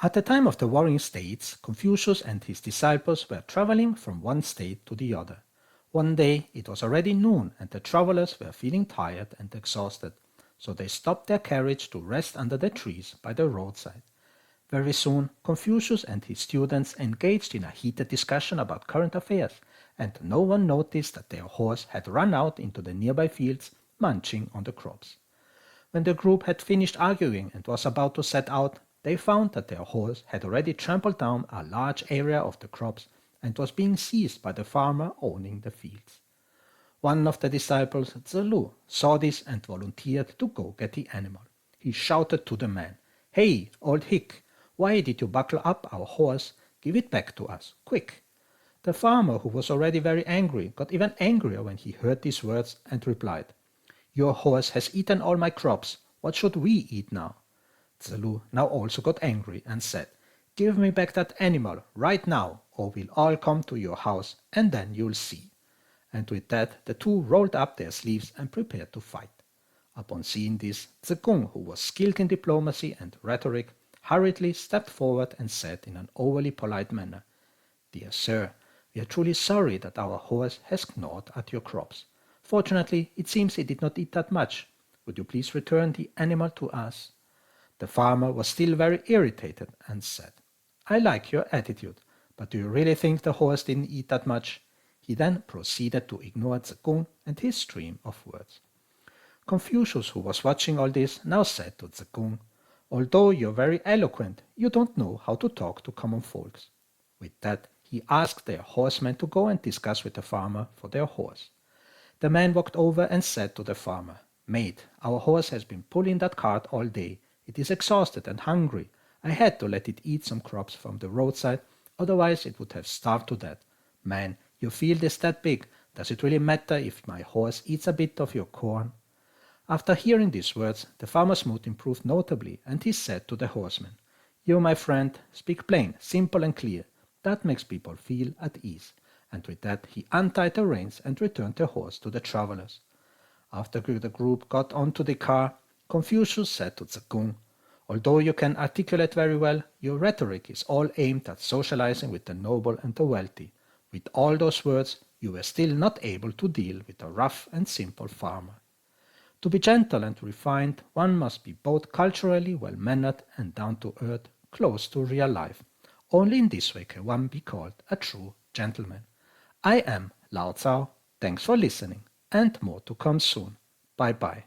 At the time of the Warring States, Confucius and his disciples were traveling from one state to the other. One day it was already noon and the travelers were feeling tired and exhausted, so they stopped their carriage to rest under the trees by the roadside. Very soon, Confucius and his students engaged in a heated discussion about current affairs, and no one noticed that their horse had run out into the nearby fields, munching on the crops. When the group had finished arguing and was about to set out, they found that their horse had already trampled down a large area of the crops and was being seized by the farmer owning the fields. One of the disciples, Zelu, saw this and volunteered to go get the animal. He shouted to the man, "Hey, old hick, why did you buckle up our horse? Give it back to us, quick." The farmer, who was already very angry, got even angrier when he heard these words and replied, "Your horse has eaten all my crops. What should we eat now?" Zelu now also got angry and said, "Give me back that animal right now, or we'll all come to your house, and then you'll see." And with that, the two rolled up their sleeves and prepared to fight. Upon seeing this, Zekung, who was skilled in diplomacy and rhetoric, hurriedly stepped forward and said in an overly polite manner, "Dear sir, we are truly sorry that our horse has gnawed at your crops. Fortunately, it seems it did not eat that much. Would you please return the animal to us?" The farmer was still very irritated and said, "I like your attitude, but do you really think the horse didn't eat that much?" He then proceeded to ignore Zekung and his stream of words. Confucius, who was watching all this, now said to Zekung, "Although you're very eloquent, you don't know how to talk to common folks." With that, he asked their horsemen to go and discuss with the farmer for their horse. The man walked over and said to the farmer, "Mate, our horse has been pulling that cart all day. It is exhausted and hungry. I had to let it eat some crops from the roadside, otherwise it would have starved to death. Man, your field is that big. Does it really matter if my horse eats a bit of your corn?" After hearing these words, the farmer's mood improved notably, and he said to the horseman, "You, my friend, speak plain, simple and clear. That makes people feel at ease." And with that, he untied the reins and returned the horse to the travelers. After the group got onto the car, Confucius said to Zekung, "Although you can articulate very well, your rhetoric is all aimed at socializing with the noble and the wealthy. With all those words, you were still not able to deal with a rough and simple farmer. To be gentle and refined, one must be both culturally well-mannered and down-to-earth, close to real life. Only in this way can one be called a true gentleman. I am Lao Cao. Thanks for listening, and more to come soon. Bye-bye.